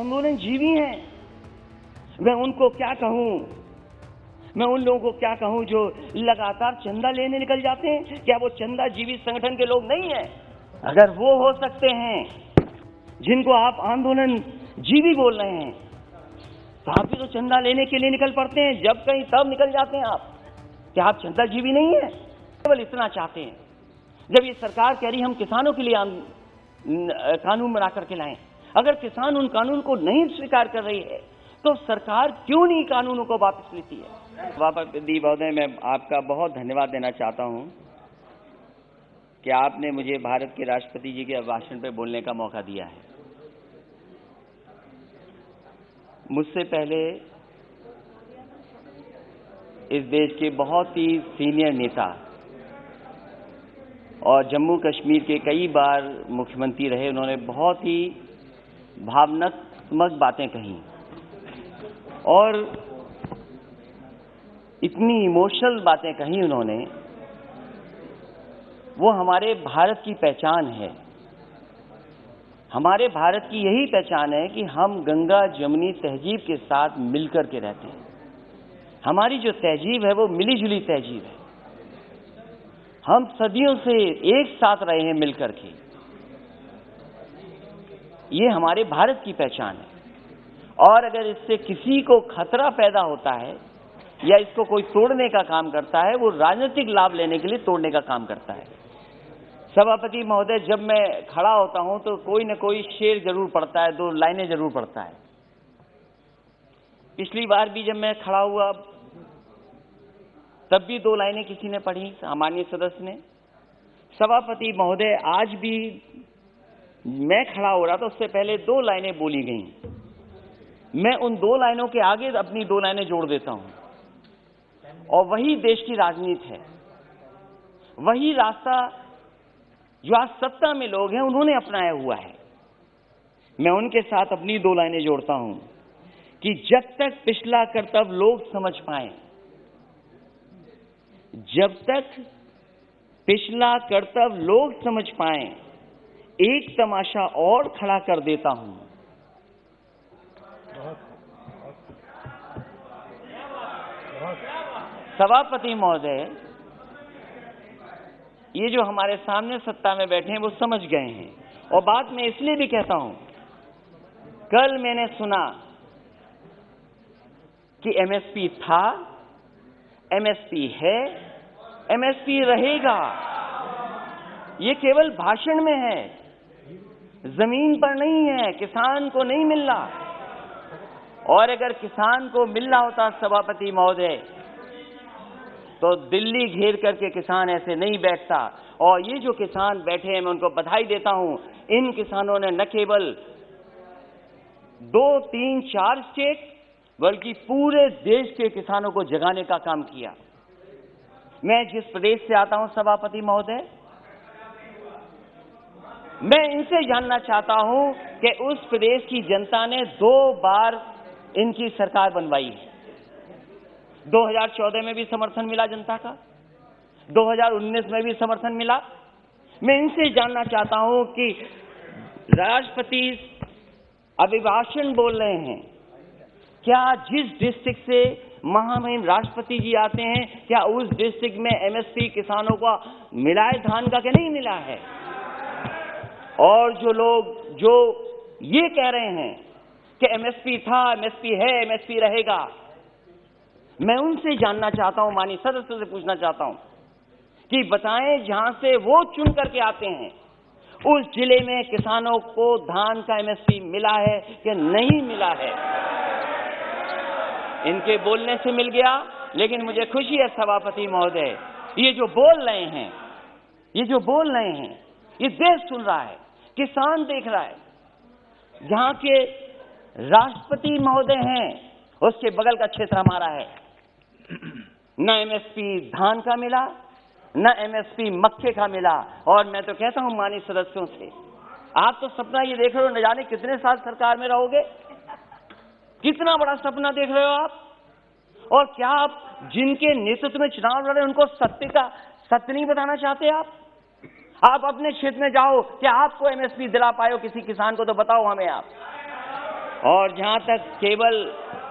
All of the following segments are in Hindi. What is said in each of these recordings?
आंदोलनजीवी हैं। मैं उनको क्या कहूं, मैं उन लोगों को क्या कहूं जो लगातार चंदा लेने निकल जाते हैं? क्या वो चंदा जीवी संगठन के लोग नहीं हैं? अगर वो हो सकते हैं जिनको आप आंदोलन जीवी बोल रहे हैं, तो आप भी तो चंदा लेने के लिए निकल पड़ते हैं, जब कहीं तब निकल जाते हैं आप। क्या आप चंदा जीवी नहीं है? केवल इतना चाहते हैं, जब ये सरकार कह रही हम किसानों के लिए कानून बना करके लाएं, अगर किसान उन कानून को नहीं स्वीकार कर रही है तो सरकार क्यों नहीं कानूनों को वापस लेती है? सभापति महोदय, मैं आपका बहुत धन्यवाद देना चाहता हूं कि आपने मुझे भारत के राष्ट्रपति जी के भाषण पर बोलने का मौका दिया है। मुझसे पहले इस देश के बहुत ही सीनियर नेता और जम्मू कश्मीर के कई बार मुख्यमंत्री रहे, उन्होंने बहुत ही भावनात्मक बातें कही और इतनी इमोशनल बातें कही उन्होंने। वो हमारे भारत की पहचान है। हमारे भारत की यही पहचान है कि हम गंगा जमुनी तहजीब के साथ मिलकर के रहते हैं। हमारी जो तहजीब है वो मिली जुली तहजीब है। हम सदियों से एक साथ रहे हैं मिलकर के। ये हमारे भारत की पहचान है। और अगर इससे किसी को खतरा पैदा होता है या इसको कोई तोड़ने का काम करता है, वो राजनीतिक लाभ लेने के लिए तोड़ने का काम करता है। सभापति महोदय, जब मैं खड़ा होता हूं तो कोई न कोई शेर जरूर पढ़ता है, 2 लाइनें जरूर पढ़ता है। पिछली बार भी जब मैं खड़ा हुआ तब भी 2 लाइनें किसी ने पढ़ी, सामान्य सदस्य ने। सभापति महोदय, आज भी मैं खड़ा हो रहा था, उससे पहले 2 लाइनें बोली गईं। मैं उन 2 लाइनों के आगे अपनी 2 लाइनें जोड़ देता हूं और वही देश की राजनीति है। वही रास्ता जो आज सत्ता में लोग हैं उन्होंने अपनाया हुआ है। मैं उनके साथ अपनी 2 लाइनें जोड़ता हूं कि जब तक पिछला कर्तव्य लोग समझ पाए, जब तक पिछला कर्तव्य लोग समझ पाए, एक तमाशा और खड़ा कर देता हूं। सभापति महोदय, ये जो हमारे सामने सत्ता में बैठे हैं वो समझ गए हैं। और बात मैं इसलिए भी कहता हूं, कल मैंने सुना कि एमएसपी था, एमएसपी है, एमएसपी रहेगा। ये केवल भाषण में है, जमीन पर नहीं है, किसान को नहीं मिल रहा। और अगर किसान को मिल रहा होता सभापति महोदय, तो दिल्ली घेर करके किसान ऐसे नहीं बैठता। और ये जो किसान बैठे हैं, मैं उनको बधाई देता हूं। इन किसानों ने न केवल 2, 3, 4 स्टेट बल्कि पूरे देश के किसानों को जगाने का काम किया। मैं जिस प्रदेश से आता हूं सभापति महोदय, मैं इनसे जानना चाहता हूं कि उस प्रदेश की जनता ने 2 बार इनकी सरकार बनवाई है। 2014 में भी समर्थन मिला जनता का, 2019 में भी समर्थन मिला। मैं इनसे जानना चाहता हूं कि राष्ट्रपति अभिभाषण बोल रहे हैं, क्या जिस डिस्ट्रिक्ट से महामहिम राष्ट्रपति जी आते हैं, क्या उस डिस्ट्रिक्ट में एमएसपी किसानों का मिला है धान का कि नहीं मिला है? और जो लोग जो ये कह रहे हैं कि एमएसपी था, एमएसपी है, एमएसपी रहेगा, मैं उनसे जानना चाहता हूं, माननीय सदस्य से पूछना चाहता हूं कि बताएं जहां से वो चुन करके आते हैं, उस जिले में किसानों को धान का एमएसपी मिला है कि नहीं मिला है? इनके बोलने से मिल गया, लेकिन मुझे खुशी है सभापति महोदय, ये जो बोल रहे हैं, ये जो बोल रहे हैं, ये देश सुन रहा है, किसान देख रहा है। जहां के राष्ट्रपति महोदय हैं उसके बगल का क्षेत्र हमारा है। न एमएसपी धान का मिला, न एमएसपी मक्के का मिला। और मैं तो कहता हूं माननीय सदस्यों से, आप तो सपना ये देख रहे हो, न जाने कितने साल सरकार में रहोगे, कितना बड़ा सपना देख रहे हो आप। और क्या आप जिनके नेतृत्व में चुनाव लड़े उनको सत्य नहीं बताना चाहते? आप अपने क्षेत्र में जाओ, क्या आपको एमएसपी दिला पाए हो किसी किसान को? तो बताओ हमें आप। और जहां तक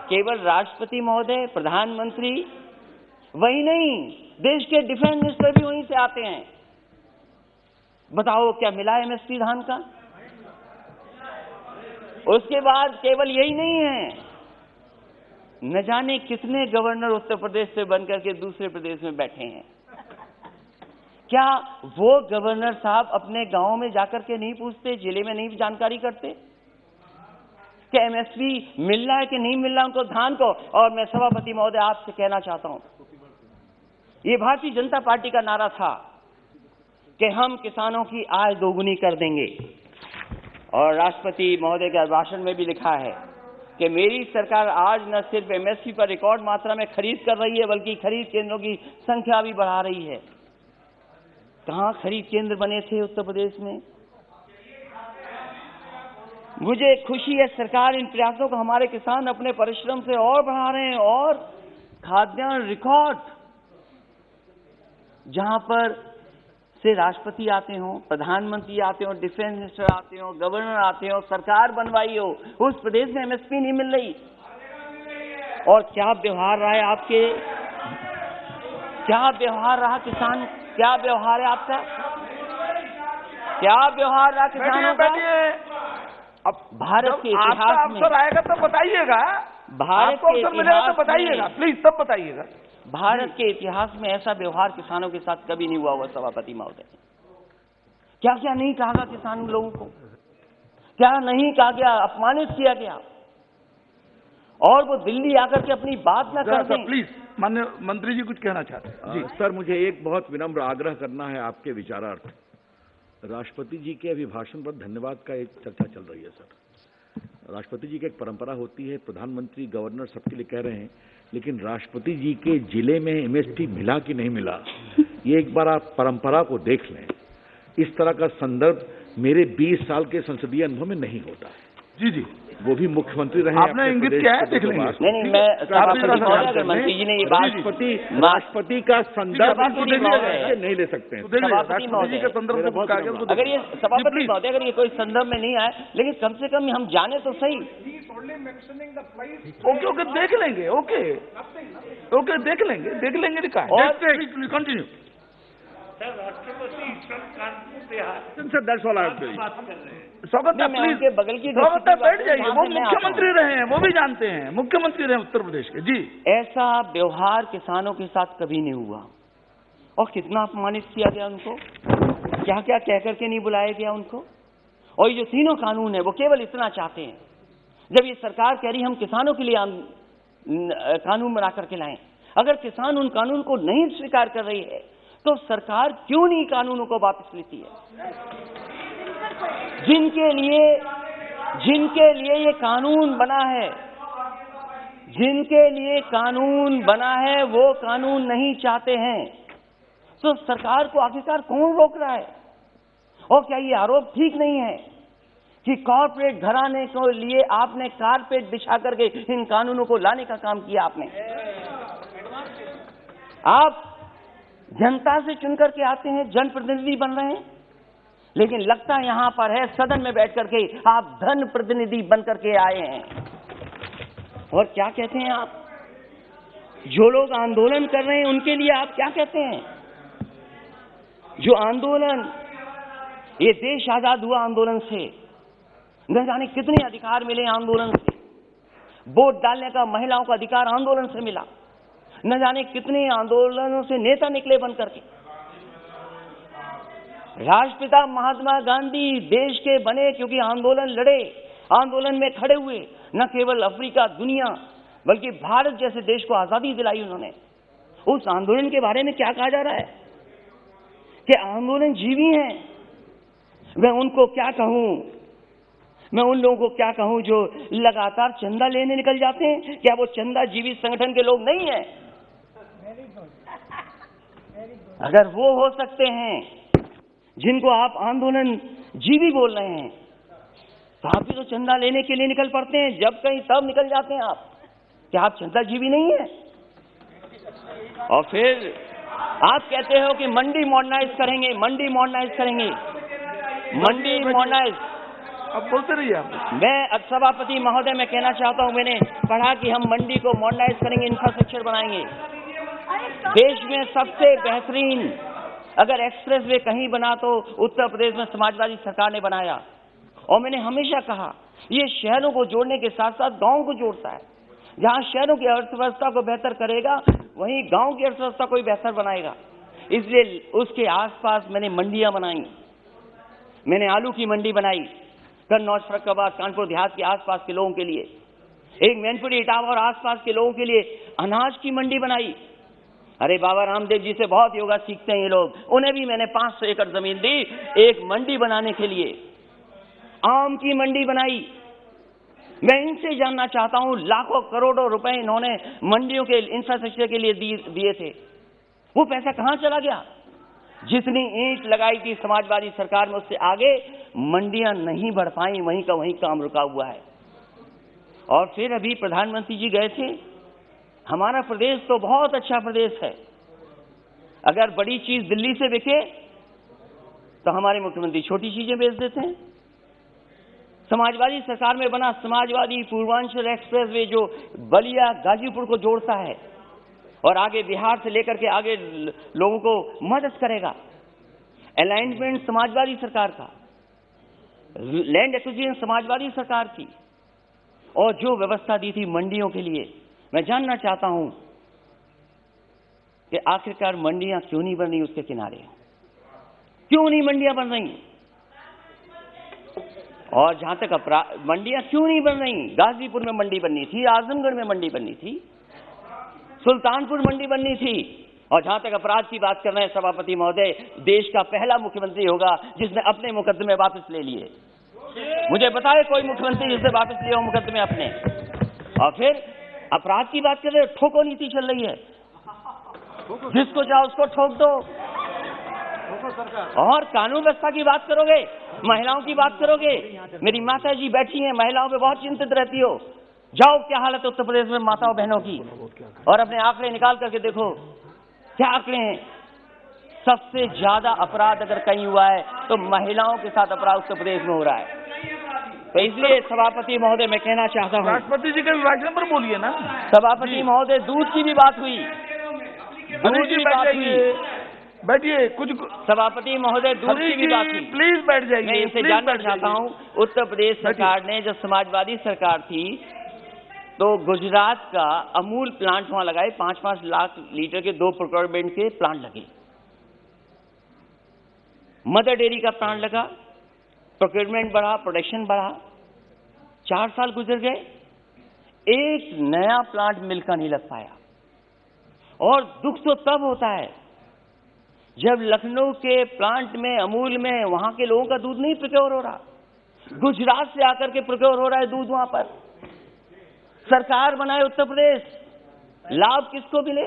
केवल राष्ट्रपति महोदय, प्रधानमंत्री, वही नहीं, देश के डिफेंस मिनिस्टर भी वहीं से आते हैं। बताओ क्या मिला एमएसपी धान का? उसके बाद केवल यही नहीं है, न जाने कितने गवर्नर उत्तर प्रदेश से बनकर के दूसरे प्रदेश में बैठे हैं। क्या वो गवर्नर साहब अपने गांव में जाकर के नहीं पूछते, जिले में नहीं जानकारी करते कि एमएसपी मिल रहा है कि नहीं मिल रहा उनको धान को? और मैं सभापति महोदय आपसे कहना चाहता हूं, ये भारतीय जनता पार्टी का नारा था कि हम किसानों की आय दोगुनी कर देंगे, और राष्ट्रपति महोदय के भाषण में भी लिखा है कि मेरी सरकार आज न सिर्फ एमएसपी पर रिकॉर्ड मात्रा में खरीद कर रही है, बल्कि खरीद केंद्रों की संख्या भी बढ़ा रही है। कहां खरीद केंद्र बने थे उत्तर प्रदेश में? मुझे खुशी है सरकार इन प्रयासों को, हमारे किसान अपने परिश्रम से और बढ़ा रहे हैं, और खाद्यान्न रिकॉर्ड, जहां पर से राष्ट्रपति आते हो, प्रधानमंत्री आते हो, डिफेंस मिनिस्टर आते हो, गवर्नर आते हो, सरकार बनवाई हो, उस प्रदेश में एमएसपी नहीं मिल रही। और क्या व्यवहार रहा है आपके, क्या व्यवहार रहा किसान, क्या व्यवहार है आपका, क्या व्यवहार रहा किसानों का? अब भारत के इतिहास में आएगा तो बताइएगा, भारत के इतिहास तो बताइएगा, प्लीज सब बताइएगा। भारत के इतिहास में ऐसा व्यवहार किसानों के साथ कभी नहीं हुआ सभापति महोदय। क्या क्या नहीं कहा गया किसान लोगों को, क्या नहीं कहा गया, अपमानित किया गया, और वो दिल्ली आकर के अपनी बात ना कर दें। प्लीज माननीय मंत्री जी कुछ कहना चाहते हैं। जी सर, मुझे एक बहुत विनम्र आग्रह करना है आपके विचारार्थ। राष्ट्रपति जी के अभिभाषण पर धन्यवाद का एक चर्चा चल रही है सर। राष्ट्रपति जी की एक परंपरा होती है, प्रधानमंत्री, गवर्नर सबके लिए कह रहे हैं, लेकिन राष्ट्रपति जी के जिले में एमएसपी मिला कि नहीं मिला, ये एक बार आप परंपरा को देख लें। इस तरह का संदर्भ मेरे 20 साल के संसदीय अनुभव में नहीं होता है। जी जी, वो भी मुख्यमंत्री रहे। आपने इंगित किया है, देख लेंगे। नहीं, मैं सभापति मंत्री जी ने ये राष्ट्रपति का संदर्भ नहीं ले सकते हैं। सभापति महोदय के संदर्भ में अगर ये सभापति महोदय अगर ये कोई संदर्भ में नहीं आए, लेकिन कम से कम हम जाने तो सही। ओके ओके, देख लेंगे, ओके ओके, देख लेंगे लिखा है। कंटिन्यू स्वागत है, प्लीज बगल की बैठ जाइए। वो मुख्यमंत्री रहे हैं, वो भी जानते हैं, मुख्यमंत्री रहे उत्तर प्रदेश के। जी, ऐसा व्यवहार किसानों के साथ कभी नहीं हुआ, और कितना अपमानित किया गया उनको, क्या क्या कह करके नहीं बुलाया गया उनको। और ये जो तीनों कानून है वो केवल इतना चाहते हैं, जब ये सरकार कह रही हम किसानों के लिए कानून बना करके लाएं, अगर किसान उन कानून को नहीं स्वीकार कर रही है तो सरकार क्यों नहीं कानूनों को वापस लेती है? जिनके लिए ये कानून बना है, जिनके लिए कानून बना है, वो कानून नहीं चाहते हैं, तो सरकार को आखिरकार कौन रोक रहा है? और क्या ये आरोप ठीक नहीं है कि कॉर्पोरेट घराने को लिए आपने कारपेट बिछा करके इन कानूनों को लाने का काम किया? आप जनता से चुनकर के आते हैं, जनप्रतिनिधि बन रहे हैं, लेकिन लगता यहां पर है सदन में बैठ करके आप धन प्रतिनिधि बन करके आए हैं। और क्या कहते हैं आप? जो लोग आंदोलन कर रहे हैं उनके लिए आप क्या कहते हैं? जो आंदोलन, ये देश आजाद हुआ आंदोलन से, न जाने कितने अधिकार मिले आंदोलन से। वोट डालने का महिलाओं का अधिकार आंदोलन से मिला, न जाने कितने आंदोलनों से नेता निकले बन करके। राष्ट्रपिता महात्मा गांधी देश के बने क्योंकि आंदोलन लड़े, आंदोलन में खड़े हुए, न केवल अफ्रीका, दुनिया, बल्कि भारत जैसे देश को आजादी दिलाई उन्होंने। उस आंदोलन के बारे में क्या कहा जा रहा है कि आंदोलन जीवी हैं। मैं उनको क्या कहूं, मैं उन लोगों को क्या कहूं जो लगातार चंदा लेने निकल जाते हैं? क्या वो चंदा जीवी संगठन के लोग नहीं हैं? अगर वो हो सकते हैं जिनको आप आंदोलन जीवी बोल रहे हैं, तो आप भी तो चंदा लेने के लिए निकल पड़ते हैं, जब कहीं तब निकल जाते हैं आप। क्या आप चंदा जीवी नहीं है? और फिर आप कहते हो कि मंडी मॉडर्नाइज करेंगे, मंडी मॉडर्नाइज करेंगे, मंडी मॉडर्नाइज। अब बोलते रहिए आप। मैं सभापति महोदय मैं कहना चाहता हूं, मैंने पढ़ा कि हम मंडी को मॉडर्नाइज करेंगे, इंफ्रास्ट्रक्चर बनाएंगे। देश में सबसे बेहतरीन अगर एक्सप्रेस वे कहीं बना तो उत्तर प्रदेश में समाजवादी सरकार ने बनाया। और मैंने हमेशा कहा ये शहरों को जोड़ने के साथ साथ गांव को जोड़ता है। जहां शहरों की अर्थव्यवस्था को बेहतर करेगा वहीं गांव की अर्थव्यवस्था को भी बेहतर बनाएगा। इसलिए उसके आसपास मैंने मंडियां बनाई। मैंने आलू की मंडी बनाई कन्नौज, फर्रुखाबाद, कानपुर देहात के आसपास के लोगों के लिए। एक मैनपुरी, इटावा और आसपास के लोगों के लिए अनाज की मंडी बनाई। अरे बाबा रामदेव जी से बहुत योगा सीखते हैं ये लोग। उन्हें भी मैंने 500 एकड़ जमीन दी एक मंडी बनाने के लिए। आम की मंडी बनाई। मैं इनसे जानना चाहता हूं, लाखों करोड़ों रुपए इन्होंने मंडियों के इंफ्रास्ट्रक्चर के लिए दिए थे, वो पैसा कहां चला गया? जितनी ईंट लगाई थी समाजवादी सरकार में उससे आगे मंडियां नहीं बढ़ पाई, वहीं का वहीं काम रुका हुआ है। और फिर अभी प्रधानमंत्री जी गए थे। हमारा प्रदेश तो बहुत अच्छा प्रदेश है। अगर बड़ी चीज दिल्ली से बिके तो हमारे मुख्यमंत्री छोटी चीजें बेच देते हैं। समाजवादी सरकार में बना समाजवादी पूर्वांचल एक्सप्रेस वे जो बलिया गाजीपुर को जोड़ता है और आगे बिहार से लेकर के आगे लोगों को मदद करेगा। अलाइनमेंट समाजवादी सरकार का, लैंड एक्विजिशन समाजवादी सरकार की, और जो व्यवस्था दी थी मंडियों के लिए। मैं जानना चाहता हूं कि आखिरकार मंडियां क्यों नहीं बन रही उसके किनारे? क्यों नहीं मंडियां बन रही? और जहां तक मंडियां क्यों नहीं बन रही? गाजीपुर में मंडी बननी थी, आजमगढ़ में मंडी बननी थी, सुल्तानपुर मंडी बननी थी। और जहां तक अपराध की बात कर रहे हैं सभापति महोदय, देश का पहला मुख्यमंत्री होगा जिसने अपने मुकदमे वापस ले लिए। मुझे बताए कोई मुख्यमंत्री जिसने वापस लिए हो मुकदमे अपने। और फिर अपराध की बात कर रहे हो, ठोको नीति चल रही है, जिसको चाहो उसको ठोक दो। और कानून व्यवस्था की बात करोगे, महिलाओं की बात करोगे। मेरी माता जी बैठी हैं, महिलाओं पे बहुत चिंतित रहती हो। जाओ क्या हालत है उत्तर प्रदेश में माताओं बहनों की, और अपने आंकड़े निकाल करके देखो क्या आंकड़े हैं। सबसे ज्यादा अपराध अगर कहीं हुआ है तो महिलाओं के साथ अपराध उत्तर प्रदेश में हो रहा है। तो इसलिए सभापति महोदय मैं कहना चाहता हूं, राष्ट्रपति जी के विभाजन पर बोलिए ना। सभापति महोदय दूध की भी बात हुई, दूध की बात हुई। बैठिए कुछ। सभापति महोदय दूध की भी बात हुई। प्लीज बैठ जाइए। मैं इनसे जानना चाहता हूं, उत्तर प्रदेश सरकार ने जब समाजवादी सरकार थी तो गुजरात का अमूल प्लांट वहां लगाए, 5-5 लाख लीटर के 2 प्रोक्योरमेंट के प्लांट लगे। मदर डेयरी का प्लांट लगा, प्रोक्योरमेंट बढ़ा, प्रोडक्शन बढ़ा। 4 साल गुजर गए, एक नया प्लांट मिल का नहीं लग पाया। और दुख तो तब होता है जब लखनऊ के प्लांट में, अमूल में, वहां के लोगों का दूध नहीं प्रोक्योर हो रहा, गुजरात से आकर के प्रोक्योर हो रहा है दूध। वहां पर सरकार बनाए उत्तर प्रदेश, लाभ किसको मिले?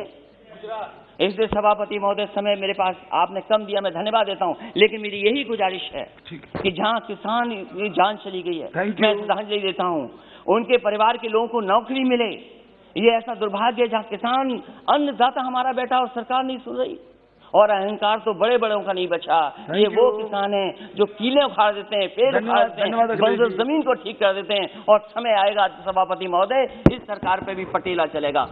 इसलिए सभापति महोदय समय मेरे पास आपने कम दिया, मैं धन्यवाद देता हूं, लेकिन मेरी यही गुजारिश है कि जहां किसान की जान चली गई है, मैं श्रद्धांजलि देता हूं, उनके परिवार के लोगों को नौकरी मिले। ये ऐसा दुर्भाग्य है जहां किसान अन्नदाता हमारा बैठा और सरकार नहीं सुन रही। और अहंकार तो बड़े बड़ों का नहीं बचा। ये वो किसान हैं जो कीले उखाड़ देते हैं, पेड़ उखाड़ देते हैं, बंजर जमीन को ठीक कर देते हैं। और समय आएगा सभापति महोदय, इस सरकार पे भी पटेला चलेगा।